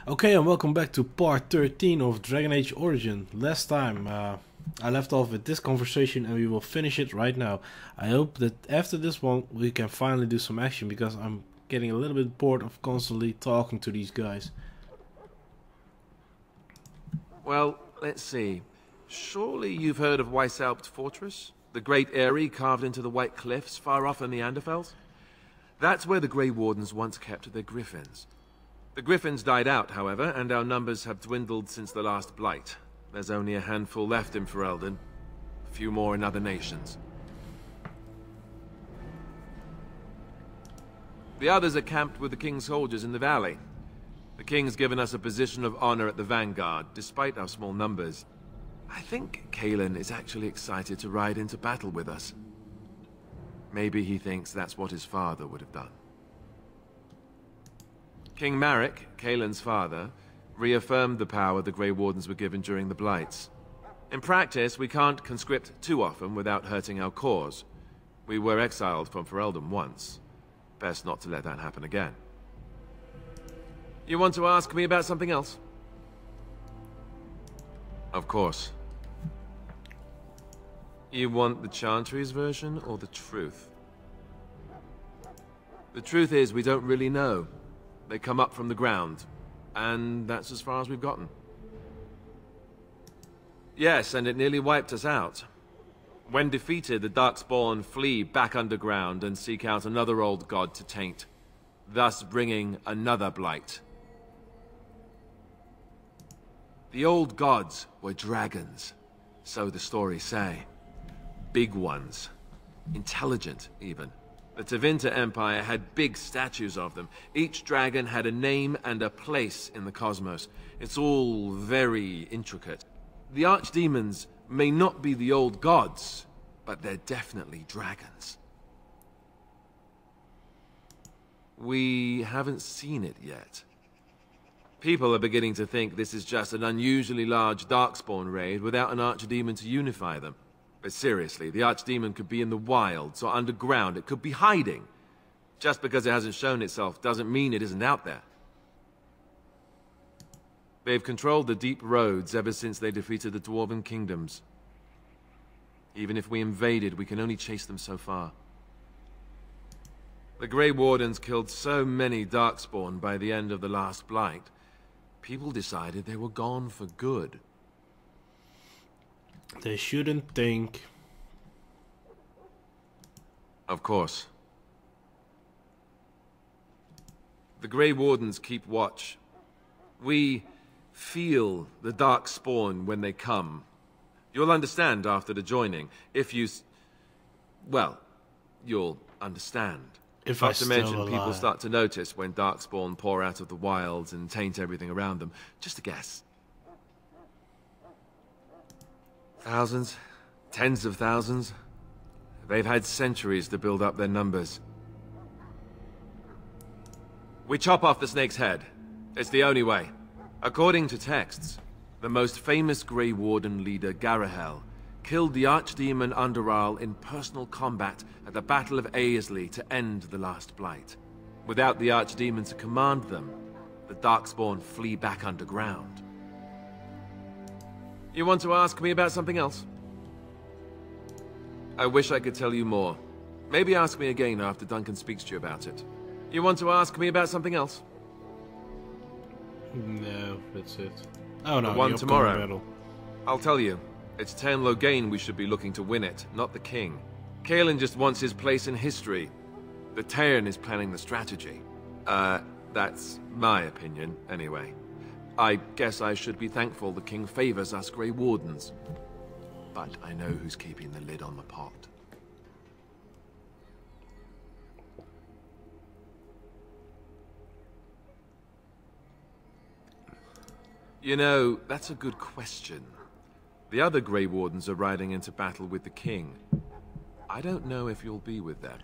Okay, and welcome back to part 13 of Dragon Age Origin. Last time I left off with this conversation and we will finish it right now. I hope that after this one we can finally do some action because I'm getting a little bit bored of constantly talking to these guys. Well, let's see. Surely you've heard of Weishaupt Fortress? The great eyrie carved into the White Cliffs far off in the Anderfels? That's where the Grey Wardens once kept their griffins. The griffins died out, however, and our numbers have dwindled since the last Blight. There's only a handful left in Ferelden. A few more in other nations. The others are camped with the King's soldiers in the valley. The King's given us a position of honor at the vanguard, despite our small numbers. I think Cailan is actually excited to ride into battle with us. Maybe he thinks that's what his father would have done. King Marek, Cailan's father, reaffirmed the power the Grey Wardens were given during the Blights. In practice, we can't conscript too often without hurting our cause. We were exiled from Ferelden once. Best not to let that happen again. You want to ask me about something else? Of course. You want the Chantry's version or the truth? The truth is, we don't really know. They come up from the ground, and that's as far as we've gotten. Yes, and it nearly wiped us out. When defeated, the Darkspawn flee back underground and seek out another old god to taint, thus bringing another Blight. The old gods were dragons, so the stories say. Big ones. Intelligent, even. The Tevinter Empire had big statues of them. Each dragon had a name and a place in the cosmos. It's all very intricate. The archdemons may not be the old gods, but they're definitely dragons. We haven't seen it yet. People are beginning to think this is just an unusually large Darkspawn raid without an archdemon to unify them. But seriously, the Archdemon could be in the wilds or underground. It could be hiding. Just because it hasn't shown itself doesn't mean it isn't out there. They've controlled the deep roads ever since they defeated the Dwarven Kingdoms. Even if we invaded, we can only chase them so far. The Grey Wardens killed so many Darkspawn by the end of the last Blight. People decided they were gone for good. They shouldn't think. Of course. The Grey Wardens keep watch. We feel the Darkspawn when they come. You'll understand after the joining, if you... well, you'll understand. If Not I to still mention, alive. people start to notice when Darkspawn pour out of the wilds and taint everything around them. Just a guess. Thousands? Tens of thousands? They've had centuries to build up their numbers. We chop off the snake's head. It's the only way. According to texts, the most famous Grey Warden leader, Garahel, killed the Archdemon Underal in personal combat at the Battle of Aesley to end the last Blight. Without the Archdemon to command them, the Darkspawn flee back underground. You want to ask me about something else? I wish I could tell you more. Maybe ask me again after Duncan speaks to you about it. You want to ask me about something else? No, that's it. Oh no, The one upcoming tomorrow. battle. I'll tell you. It's Ten Loghain we should be looking to win it, not the king. Cailan just wants his place in history. The Teiran is planning the strategy. That's my opinion, anyway. I guess I should be thankful the king favors us Grey Wardens. But I know who's keeping the lid on the pot. You know, that's a good question. The other Grey Wardens are riding into battle with the king. I don't know if you'll be with them.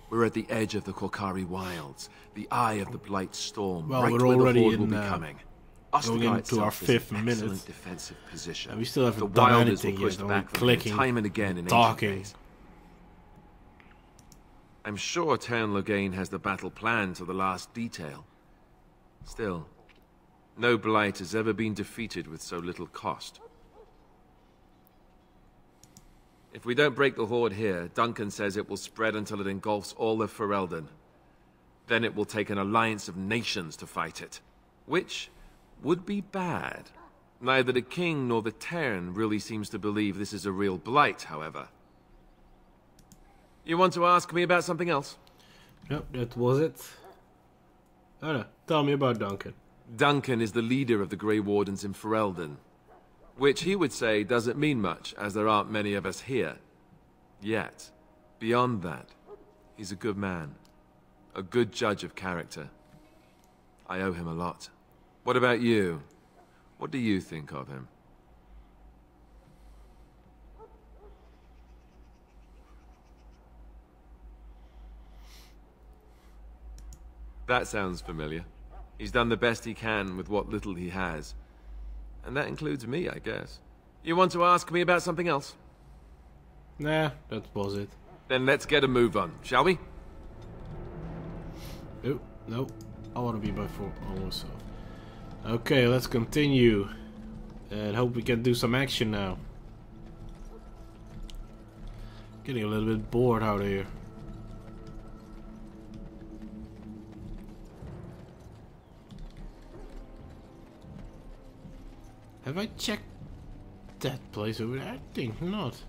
We're at the edge of the Korcari Wilds, the eye of the Blight Storm. Well, right we're where the already Horde will in, be coming. going into our itself is 5th an minute. excellent defensive position. And we still haven't the done Wilders anything were pushed yet, back only from clicking, here time and again in talking. ancient days. I'm sure Teyrn Loghain has the battle planned to the last detail. Still, no blight has ever been defeated with so little cost. If we don't break the Horde here, Duncan says it will spread until it engulfs all of Ferelden. Then it will take an alliance of nations to fight it. Which would be bad. Neither the king nor the Teyrn really seems to believe this is a real blight, however. You want to ask me about something else? Yep, that was it. Oh no, tell me about Duncan. Duncan is the leader of the Grey Wardens in Ferelden. Which he would say doesn't mean much, as there aren't many of us here. Yet, beyond that, he's a good man. A good judge of character. I owe him a lot. What about you? What do you think of him? That sounds familiar. He's done the best he can with what little he has. And that includes me, I guess. You want to ask me about something else? Nah, that was it. Then let's get a move on, shall we? Oh, no. I want to be by myself. Okay, let's continue. And hope we can do some action now. Getting a little bit bored out of here. Have I checked that place over there? I think not.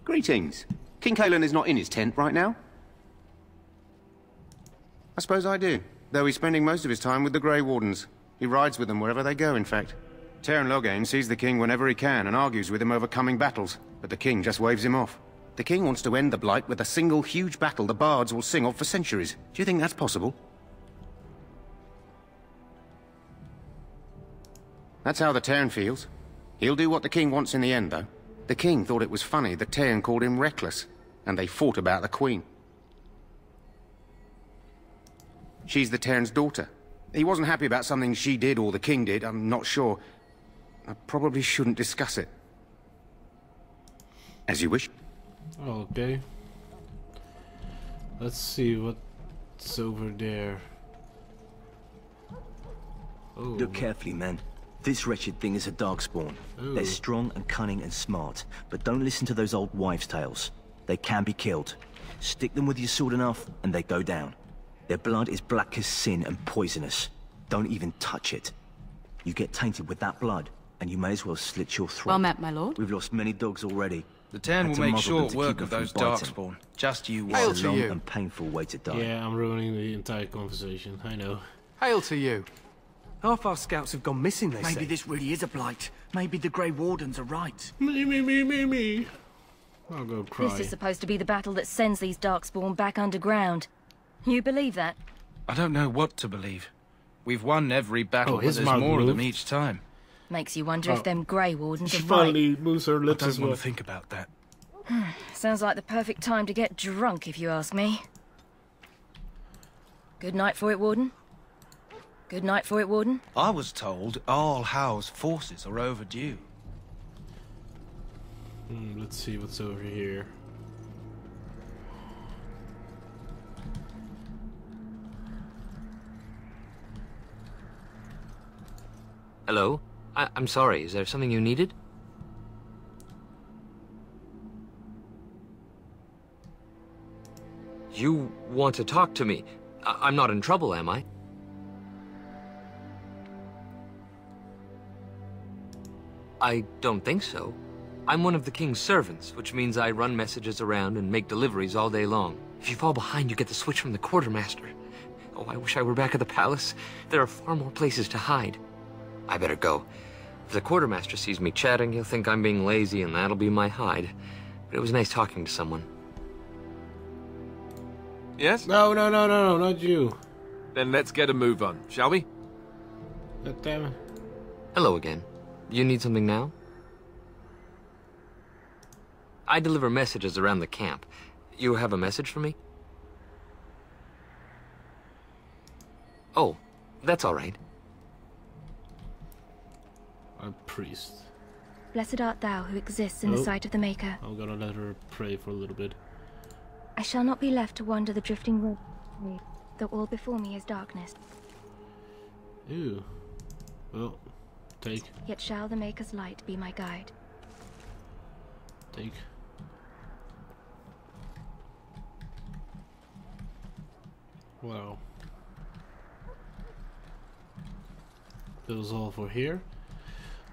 Greetings. King Cailan is not in his tent right now? I suppose I do, though he's spending most of his time with the Grey Wardens. He rides with them wherever they go, in fact. Teyrn Loghain sees the king whenever he can and argues with him over coming battles, but the king just waves him off. The king wants to end the Blight with a single huge battle the bards will sing of for centuries. Do you think that's possible? That's how the Teyrn feels. He'll do what the king wants in the end, though. The king thought it was funny that Teyrn called him reckless, and they fought about the queen. She's the Teyrn's daughter. He wasn't happy about something she did or the king did, I'm not sure. I probably shouldn't discuss it. As you wish. Okay. Let's see what's over there. Oh. Look carefully, men. This wretched thing is a Darkspawn. Ooh. They're strong and cunning and smart, but don't listen to those old wives' tales. They can be killed. Stick them with your sword enough, and they go down. Their blood is black as sin and poisonous. Don't even touch it. You get tainted with that blood, and you may as well slit your throat. Well met, my lord. We've lost many dogs already. The Teyrn Had will to make muzzle them short to work keep them of those from biting. Darkspawn. Just you Hail watch. It's to a long you. and painful way to die. Yeah, I'm ruining the entire conversation. I know. Hail to you. Half our scouts have gone missing, they say. Maybe this really is a blight. Maybe the Grey Wardens are right. Me. I'll go cry. This is supposed to be the battle that sends these Darkspawn back underground. You believe that? I don't know what to believe. We've won every battle, but his there's mouth more of them moved. each time. Makes you wonder if them Grey Wardens She are right. finally moves her I lips don't as want well. to think about that. Sounds like the perfect time to get drunk, if you ask me. Good night for it, Warden. Good night for it, Warden. I was told all Howe's forces are overdue. Let's see what's over here. Hello? I'm sorry, is there something you needed? You want to talk to me? I'm not in trouble, am I? I don't think so. I'm one of the king's servants, which means I run messages around and make deliveries all day long. If you fall behind, you get the switch from the quartermaster. Oh, I wish I were back at the palace. There are far more places to hide. I better go. If the quartermaster sees me chatting, he'll think I'm being lazy, and that'll be my hide. But it was nice talking to someone. Yes? No, not you. Then let's get a move on, shall we? God damn it. Hello again. You need something now? I deliver messages around the camp. You have a message for me? Oh, that's all right. A priest. Blessed art thou who exists in the sight of the Maker. I'm gonna let her pray for a little bit. I shall not be left to wander the drifting road, though all before me is darkness. Ew. Well, take. Yet shall the Maker's light be my guide. Take. Wow. That was all for here.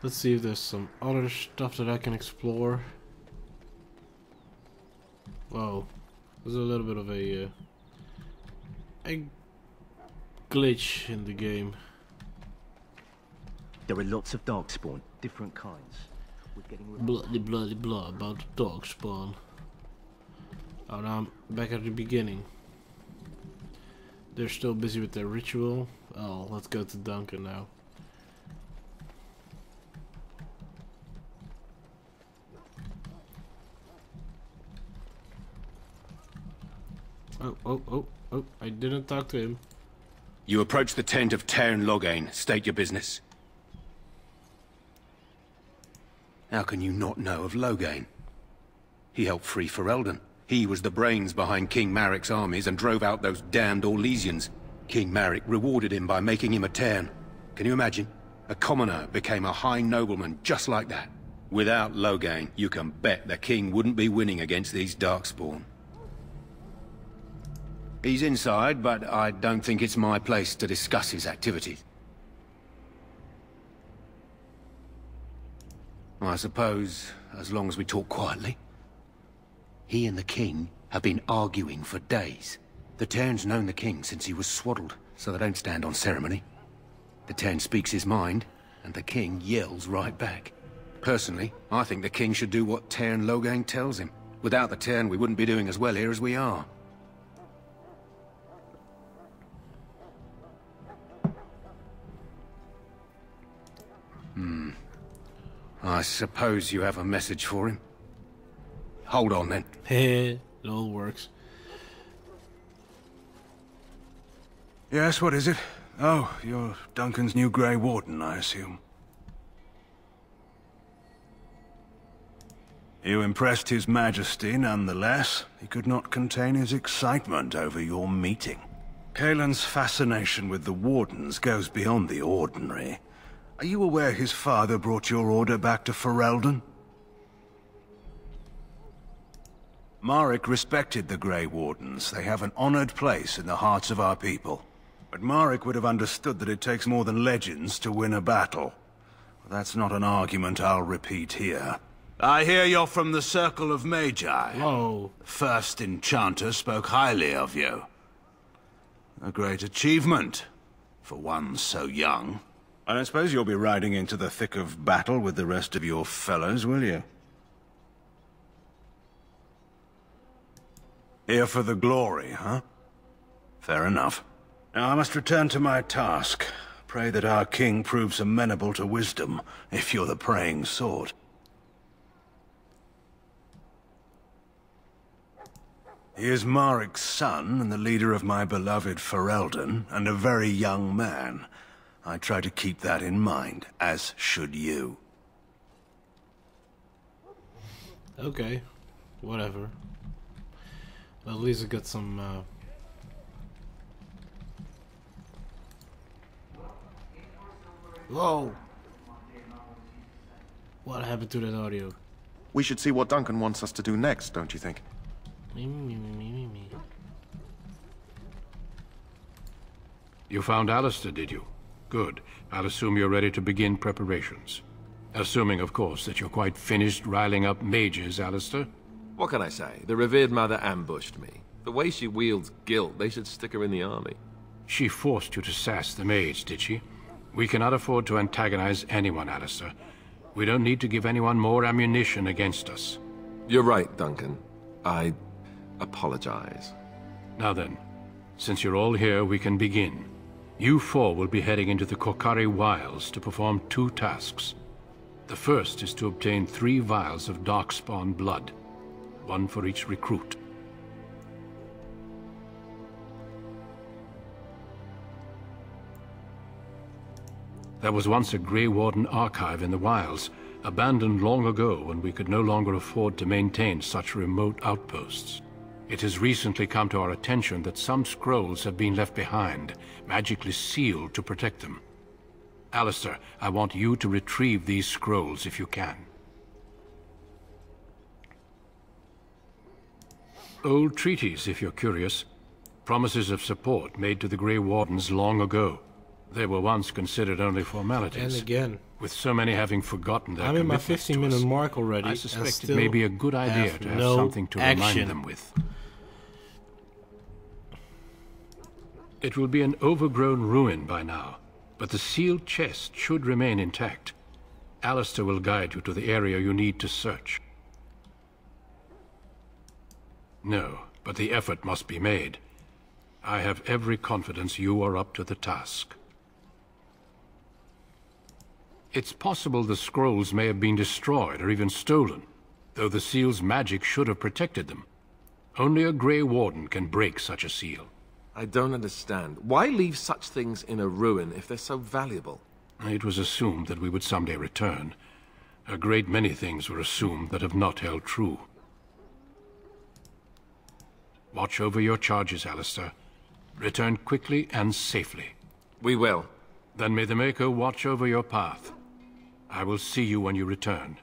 Let's see if there's some other stuff that I can explore. Wow. There's a little bit of a glitch in the game. There are lots of darkspawn, different kinds. We're getting Blah about the darkspawn. Oh, now I'm back at the beginning. They're still busy with their ritual. Oh, let's go to Duncan now. Oh, I didn't talk to him. You approach the tent of Teyrn Loghain. State your business. How can you not know of Loghain? He helped free Ferelden. He was the brains behind King Maric's armies and drove out those damned Orlesians. King Maric rewarded him by making him a Teyrn. Can you imagine? A commoner became a high nobleman just like that. Without Loghain, you can bet the king wouldn't be winning against these darkspawn. He's inside, but I don't think it's my place to discuss his activities. I suppose, as long as we talk quietly. He and the king have been arguing for days. The Teyrn's known the king since he was swaddled, so they don't stand on ceremony. The Teyrn speaks his mind, and the king yells right back. Personally, I think the king should do what Teyrn Loghain tells him. Without the Teyrn, we wouldn't be doing as well here as we are. I suppose you have a message for him. Hold on, then. Heh, it all works. Yes, what is it? Oh, you're Duncan's new Grey Warden, I assume. You impressed His Majesty, nonetheless. He could not contain his excitement over your meeting. Cailan's fascination with the Wardens goes beyond the ordinary. Are you aware his father brought your order back to Ferelden? Maric respected the Grey Wardens. They have an honored place in the hearts of our people. But Maric would have understood that it takes more than legends to win a battle. That's not an argument I'll repeat here. I hear you're from the Circle of Magi. Whoa. The first enchanter spoke highly of you. A great achievement, for one so young. I suppose you'll be riding into the thick of battle with the rest of your fellows, will you? Here for the glory, huh? Fair enough. Now I must return to my task. Pray that our king proves amenable to wisdom, if you're the praying sort. He is Maric's son, and the leader of my beloved Ferelden, and a very young man. I try to keep that in mind, as should you. Okay, whatever. Well, at least I got some, Whoa! What happened to that audio? We should see what Duncan wants us to do next, don't you think? Me. You found Alistair, did you? Good. I'll assume you're ready to begin preparations. Assuming, of course, that you're quite finished riling up mages, Alistair. What can I say? The revered mother ambushed me. The way she wields guilt, they should stick her in the army. She forced you to sass the maids, did she? We cannot afford to antagonize anyone, Alistair. We don't need to give anyone more ammunition against us. You're right, Duncan. I apologize. Now then, since you're all here, we can begin. You four will be heading into the Korcari Wilds to perform 2 tasks. The first is to obtain 3 vials of Darkspawn blood, 1 for each recruit. There was once a Grey Warden archive in the wilds, abandoned long ago when we could no longer afford to maintain such remote outposts. It has recently come to our attention that some scrolls have been left behind, magically sealed to protect them. Alistair, I want you to retrieve these scrolls if you can. Old treaties, if you're curious. Promises of support made to the Grey Wardens long ago. They were once considered only formalities. And again. With so many having forgotten their I'm in my commitments to 15-minute us, mark already. I suspect it may be a good idea to have something to remind them with. It will be an overgrown ruin by now, but the sealed chest should remain intact. Alistair will guide you to the area you need to search. No, but the effort must be made. I have every confidence you are up to the task. It's possible the scrolls may have been destroyed or even stolen, though the seal's magic should have protected them. Only a Grey Warden can break such a seal. I don't understand. Why leave such things in a ruin if they're so valuable? It was assumed that we would someday return. A great many things were assumed that have not held true. Watch over your charges, Alistair. Return quickly and safely. We will. Then may the Maker watch over your path. I will see you when you return.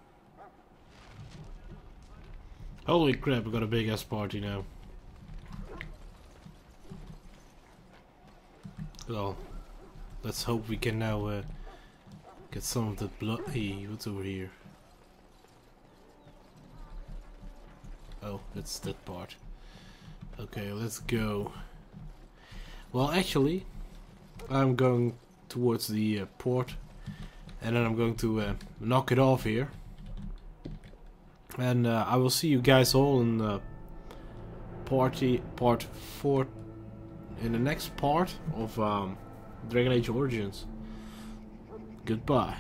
Holy crap, we got a big ass party now. Well, let's hope we can now get some of the blood. Hey, what's over here? Oh, that's that part. Okay, let's go. Well, actually, I'm going towards the port, and then I'm going to knock it off here. And I will see you guys all in part 4, in the next part of Dragon Age Origins. Goodbye.